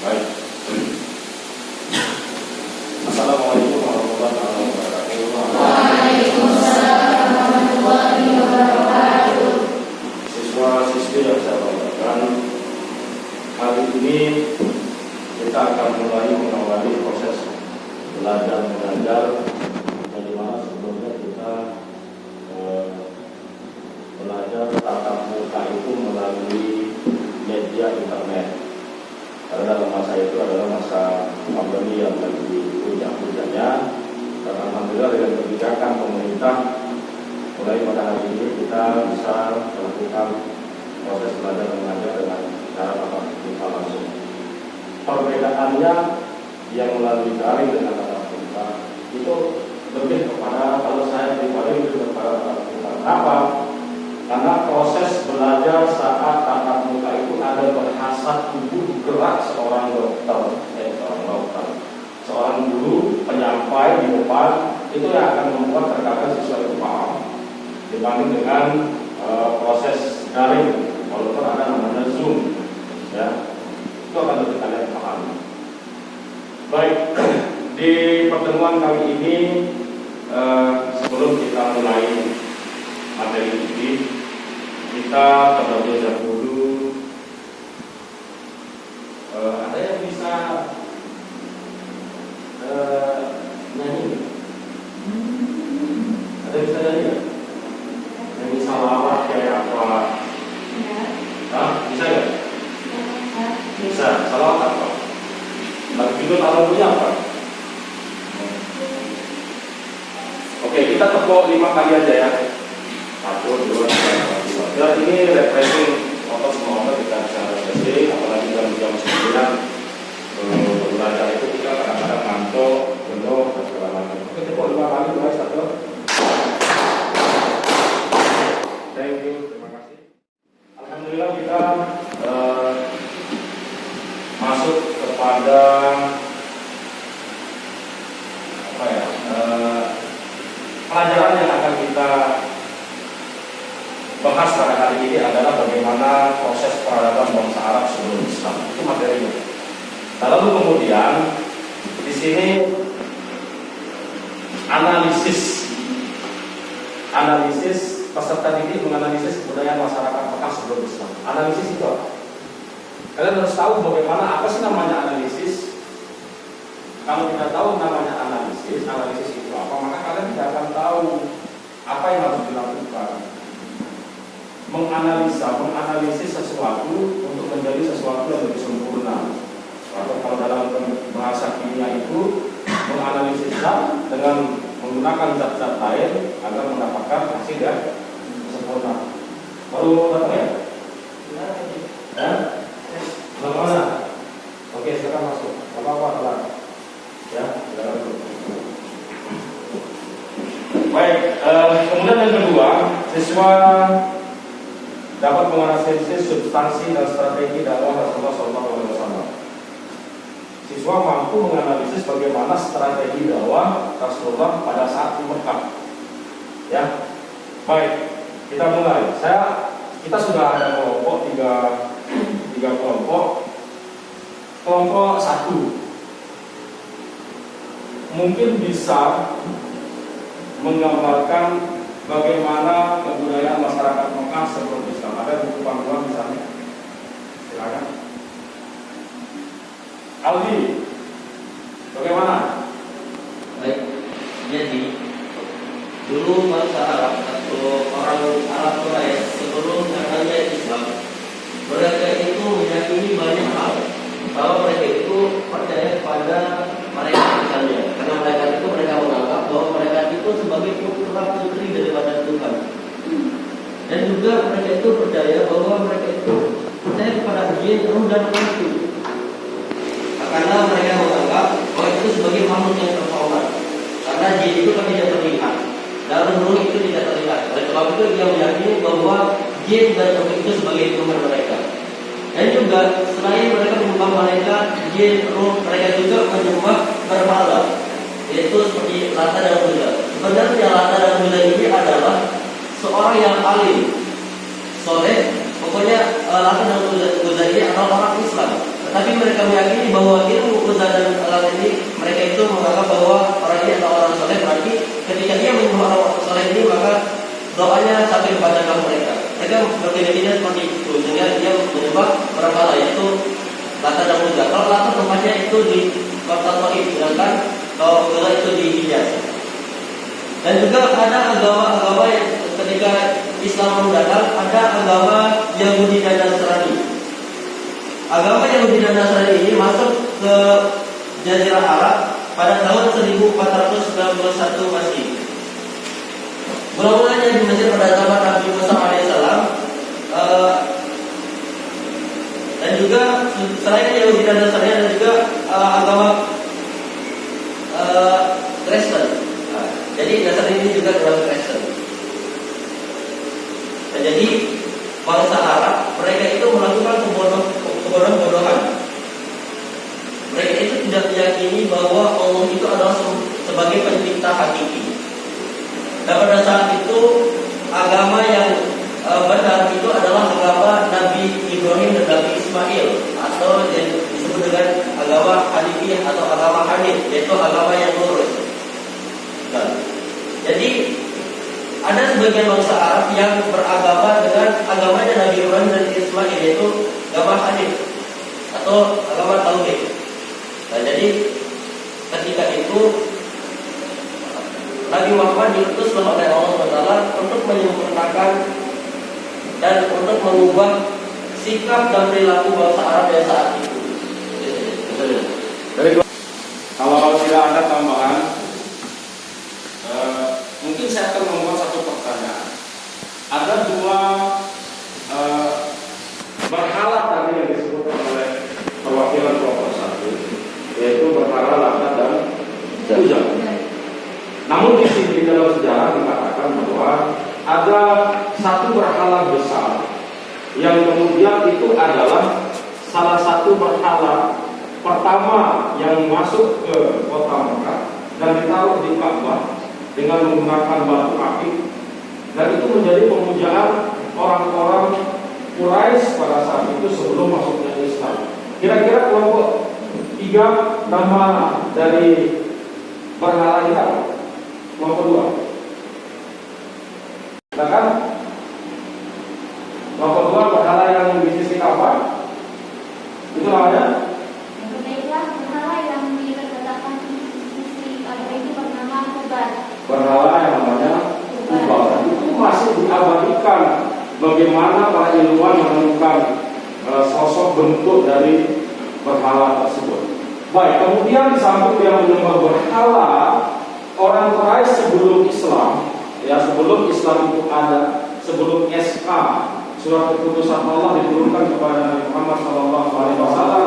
Baik. Assalamualaikum warahmatullahi wabarakatuh. Waalaikumsalam warahmatullahi wabarakatuh. Siswa-siswi yang saya banggakan, hari ini kita akan mulai mengawali proses belajar mengajar, yang dimana sebelumnya kita belajar tatap muka itu melalui media internet. Karena dalam masa itu adalah masa pandemi yang lagi puncak-puncaknya, dan alhamdulillah dengan kebijakan pemerintah mulai pada hari ini kita bisa melakukan proses belajar mengajar dengan cara tatap muka langsung. Perbedaannya yang melalui daring dengan tatap muka itu lebih kepada, kalau saya pribadi lebih kepada tatap muka. Kenapa? Karena proses belajar saat tatap muka itu ada bahasa tubuh gerak seorang guru penyampai di depan, itu yang akan membuat terkadang siswa itu paham dibanding dengan proses daring, walaupun ada namanya Zoom, ya, itu akan lebih kalian paham. Baik, di pertemuan kali ini sebelum kita mulai materi ini, kita terlebih dahulu ada yang bisa nyanyi? Ada yang bisa nyanyi? Yang bisa lawak kayak apa? Hah? Bisa nggak? Bisa. Salawat apa? Lagu judul lagunya apa? Oke, kita tepuk 5 kali aja ya. 1, 2, 3, 4, 5. Ya, ini refreshing otot semua otot kita bisa refreshing, apalagi jam 9 belajar itu kita kadang-kadang ngantuk, jenuh, dan segala macam. Oke, tepuk 5 kali, mulai 1. Thank you, terima kasih. Alhamdulillah kita masuk kepada pelajaran yang akan kita bahas pada hari ini adalah bagaimana proses peradaban bangsa Arab sebelum Islam. Itu materinya. Nah, lalu kemudian di sini analisis peserta didik menganalisis kebudayaan masyarakat Mekah sebelum Islam. Analisis itu apa? Kalian harus tahu bagaimana, apa sih namanya analisis. Kalau kita tahu namanya analisis itu apa, maka kalian tidak akan tahu apa yang harus dilakukan. Menganalisis sesuatu untuk menjadi sesuatu yang lebih sempurna. Atau kalau dalam bahasa kimia itu menganalisis zat dengan menggunakan zat-zat lain agar mendapatkan hasil yang sempurna. Baru datang ya? Ya? Belum mana? Oke, sekarang masuk. Apa-apa telat. Ya, silakan dulu. Baik, kemudian yang kedua, siswa dapat menganalisis substansi dan strategi dakwah Rasulullah SAW. Siswa mampu menganalisis bagaimana strategi dakwah Rasulullah pada saat di Mekah. Ya, baik, kita mulai. Kita sudah ada kelompok tiga kelompok. Kelompok 1 mungkin bisa menggambarkan bagaimana kebudayaan masyarakat Mekah sebelum Islam. Ada buku panduan misalnya. Silakan. Aldi, bagaimana? Baik, jadi dulu bangsa Arab atau orang Arab Quraisy sebelum adanya Islam, mereka itu meyakini banyak hal, bahwa mereka itu percaya kepada mereka misalnya, karena mereka menganggap bahwa mereka itu sebagai putra putri daripada Tuhan, dan juga mereka itu percaya bahwa mereka itu percaya kepada jin, roh dan hantu. Karena mereka menganggap bahwa itu sebagai makhluk yang terhormat. Karena jin itu kan tidak terlihat, dan roh itu tidak terlihat. Oleh sebab itu dia meyakini bahwa jin dan roh itu sebagai Tuhan mereka. Dan juga selain mereka menyembah mereka, jin, roh, mereka juga menyembah berhala, yaitu seperti Lata dan Uzza. Sebenarnya Lata dan Uzza ini adalah seorang yang alim, soleh. Pokoknya Lata dan Uzza ini adalah orang Islam. tapi mereka meyakini bahwa ilmu uzlah dan alam ini, mereka itu menganggap bahwa orang ini adalah orang soleh. Berarti ketika dia menyembah orang soleh ini, maka doanya sampai kepada kaum mereka. Mereka berkeyakinan seperti itu, sehingga dia menyembah berhala, yaitu Lata dan Uzza. Kalau Lata tempatnya itu di kota Taif, sedangkan kalau Uzza itu di Hijaz. Dan juga ada agama-agama yang ketika Islam datang, ada agama Yahudi dan Nasrani. Agama Yahudi dan Nasrani ini masuk ke Jazirah Arab pada tahun 1491 Masehi. Mula-mulanya di Mesir pada zaman Nabi Musa alaihissalam, dan juga selain Yahudi dan Nasrani ada juga agama Kristen. Jadi Nasrani ini juga agama Kristen. Nah, jadi bangsa Arab mereka itu melakukan kebodohan. Mereka itu tidak meyakini bahwa Allah itu adalah sebagai pencipta hakiki. Dan pada saat itu agama yang benar itu adalah agama Nabi Ibrahim dan Nabi Ismail, atau yang disebut dengan agama Hanifiyah atau agama Hanif, yaitu agama yang lurus. Nah, jadi ada sebagian bangsa Arab yang beragama dengan agamanya Nabi Ibrahim dan Ismail, yaitu agama Hanif atau agama Tauhid. Nah, jadi ketika itu Nabi Muhammad diutus oleh Allah SWT untuk menyempurnakan dan untuk mengubah sikap dan perilaku bangsa Arab yang saat itu. Kalau tidak ada tambahan, mungkin saya akan membuat satu pertanyaan. Ada dua berhala tadi yang disebutkan oleh perwakilan kelompok satu, yaitu berhala Lata dan Uzza. Namun di sini dalam sejarah dikatakan bahwa ada satu berhala besar yang kemudian itu adalah salah satu berhala pertama yang masuk ke kota Mekah dan ditaruh di Ka'bah dengan menggunakan batu akik, dan itu menjadi pemujaan orang-orang Quraisy pada saat itu sebelum masuknya Islam. Kira-kira kelompok tiga nama dari berhala ini apa? Kelompok dua. Bahkan kelompok dua berhala yang bisnis di Ka'bah itu namanya. Berhala yang dikatakan di Ka'bah itu bernama Hubal. Berhala yang namanya Hubal. Itu masih diabadikan bagaimana para ilmuwan menemukan sosok bentuk dari berhala tersebut. Baik, kemudian di samping dia menyembah berhala, orang Quraisy sebelum Islam, ya sebelum Islam itu ada, sebelum SK surat keputusan Allah diturunkan kepada Nabi Muhammad SAW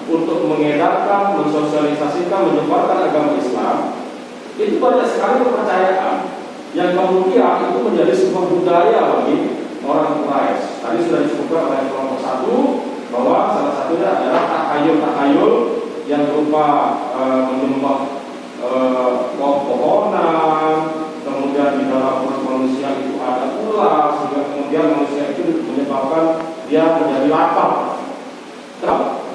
untuk mengedarkan, mensosialisasikan, menyebarkan agama Islam, itu banyak sekali kepercayaan yang kemudian itu menjadi sebuah budaya bagi orang Quraisy. Tadi sudah disebutkan oleh kelompok satu bahwa salah satunya adalah takhayul yang berupa menyembah pohon-pohonan, kemudian di dalam perut manusia itu ada ular, sehingga kemudian manusia itu menyebabkan dia menjadi lapar.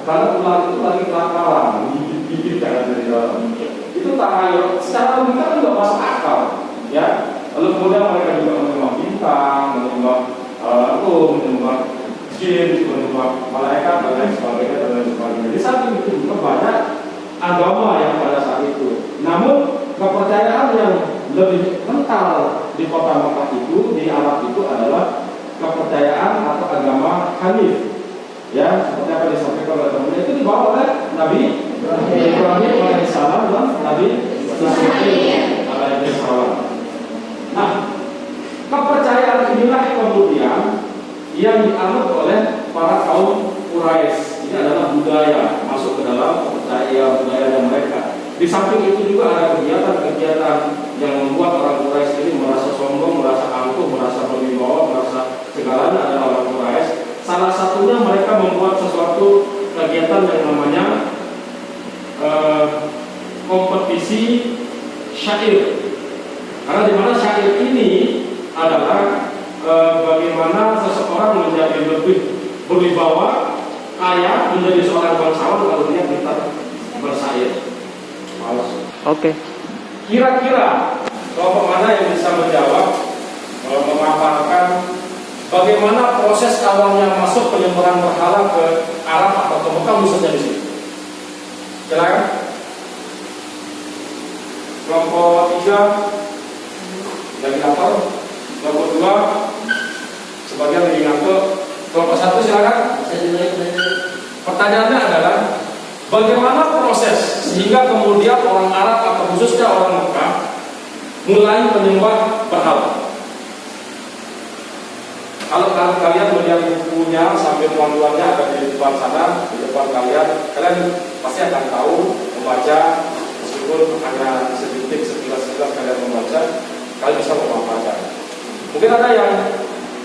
Karena ular itu lagi kelaparan, menggigit karena dari dalam. Itu takhayul, secara logika kan tidak masuk akal, ya. Lalu kemudian mereka juga menyembah bintang, menyembah menyembah jin, menyembah malaikat dan lain sebagainya dan lain sebagainya. Di samping itu juga banyak agama yang pada saat itu. Namun kepercayaan yang lebih kental di kota Mekah itu, di Arab itu adalah kepercayaan atau agama Hanif. Ya, seperti apa disampaikan oleh teman itu dibawa oleh Nabi Ibrahim alaihissalam dan Nabi Ismail alaihissalam. Nah, kepercayaan inilah kemudian yang dianut oleh para kaum Quraisy. Ini adalah budaya, masuk ke dalam kepercayaan budaya mereka. Di samping itu juga ada kegiatan-kegiatan yang membuat orang Quraisy ini merasa sombong, merasa angkuh, merasa berwibawa, merasa segalanya adalah orang Quraisy. Salah satunya mereka membuat sesuatu kegiatan yang namanya kompetisi syair. Karena di mana syair ini adalah bagaimana seseorang menjadi lebih berwibawa, kaya, menjadi seorang bangsawan kalau dia pintar bersains. Males. Oke. Kira-kira kelompok mana yang bisa menjawab memaparkan bagaimana proses awalnya masuk penyembahan berhala ke Arab atau ke Mekah khususnya di sini? Silakan. Kelompok 3 dari lapor, kelompok 2 sebagian lagi ngantuk, kelompok 1 silakan. Pertanyaannya adalah bagaimana proses sehingga kemudian orang Arab atau khususnya orang Mekah mulai menyembah berhala? Kalau kalian melihat bukunya sampai tuan-tuannya ada di depan sana, di depan kalian pasti akan tahu membaca, meskipun hanya sedikit sekilas-sekilas kalian membaca, kalian bisa memaparkan. Mungkin ada yang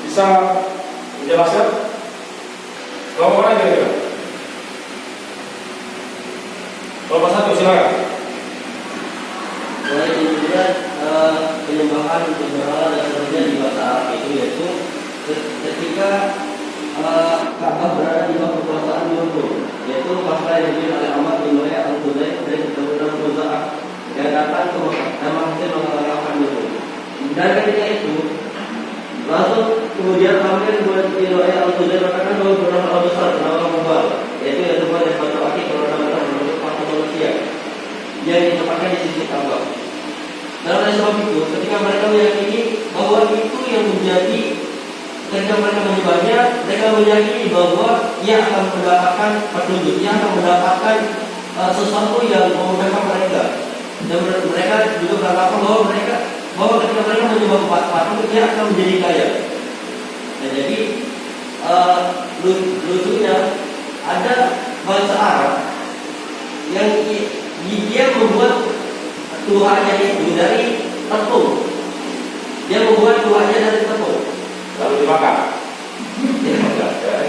bisa menjelaskan? Kelompok mana kira-kira? Kelompok 1 silakan. Mulai dilihat penyembahan berhala dan sebagainya di bahasa Arab itu yaitu ketika Ka'bah berada di bawah kekuasaan Yordun, yaitu masalah yang dipimpin oleh Ahmad bin Muhammad al-Hudayr dari keturunan Khuza'ah yang datang ke Mekah dan berhasil mengalahkan Yordun. Dan ketika itu langsung kemudian Ahmad bin Muhammad al-Hudayr mengatakan bahwa beberapa hal besar bernama Mubal, yaitu yang terbuat dari batu akik berwarna-warna berbentuk patung manusia yang ditempatkan di sisi Ka'bah. Dan oleh sebab itu, ketika mereka meyakini bahwa itu yang menjadi, ketika mereka menyembahnya, mereka meyakini bahwa ia akan mendapatkan petunjuk, ia akan mendapatkan sesuatu yang memudahkan mereka. Dan mereka juga beranggapan bahwa ketika mereka menyembah patung, ia akan menjadi kaya. Dan jadi lucunya ada bangsa Arab yang dia membuat Tuhannya itu dari tepung. Dia membuat Tuhannya dari tepung. Lalu dimakan.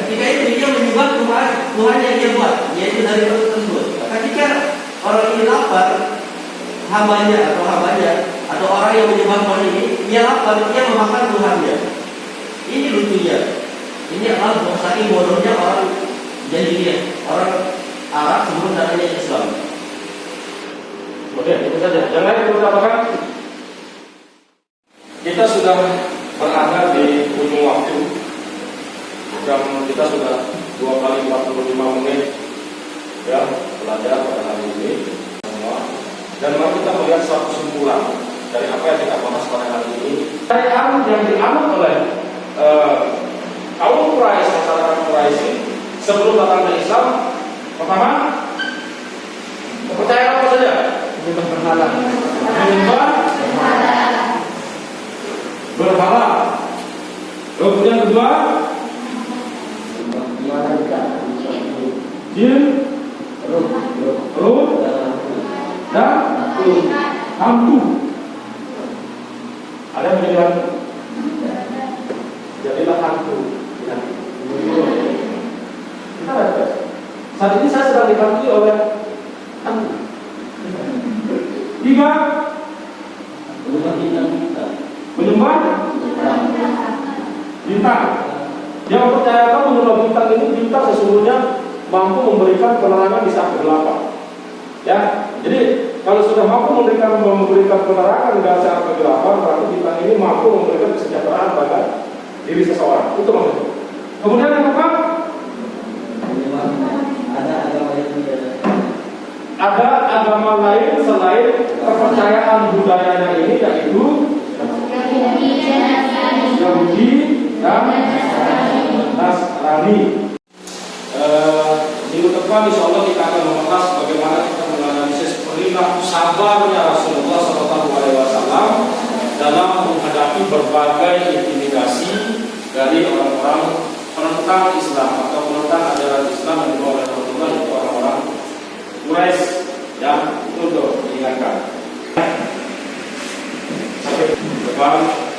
Ketika itu dia menyembah Tuhan yang dia buat, yaitu dari tepung tersebut. Ketika orang ini lapar, hambanya atau orang yang menyembah Tuhan ini, dia lapar, dia memakan Tuhannya. Ini lucunya. Ini adalah saking bodohnya orang jahiliyah, orang Arab sebelum datangnya Islam. Oke, itu saja. Yang lain perlu tambahkan? Kita sudah berada di ujung waktu. Jam kita sudah 2 kali 45 menit ya belajar pada hari ini semua. Dan mari kita melihat suatu kesimpulan dari apa yang kita bahas pada hari ini. Syariat yang dianut oleh kaum Quraisy, masyarakat Quraisy sebelum datangnya Islam, pertama kepercayaan apa saja? Menyembah berhala. Menyembah berhala. Kemudian kedua, jin, roh, dan hantu. Ada yang menjadi jadilah hantu. Ya. Kita lihat. Saat ini saya sedang dihantui oleh hantu. 3, menyembah bintang. Yang percayakan menyembah bintang ini, bintang sesungguhnya mampu memberikan penerangan di saat kegelapan. Ya, jadi kalau sudah mampu memberikan penerangan di saat kegelapan, berarti bintang ini mampu memberikan kesejahteraan pada diri seseorang. Itu maksudnya. Kemudian yang keempat, ada agama lain selain kepercayaan budayanya ini, yaitu Yahudi dan Nasrani. Minggu depan insya Allah kita akan membahas bagaimana kita menganalisis perilaku sabarnya Rasulullah SAW dalam menghadapi berbagai intimidasi dari orang-orang penentang Islam atau penentang ajaran Islam yang dibawa oleh Rasulullah, itu orang-orang Quraisy, ya, itu untuk diingatkan. Sampai depan.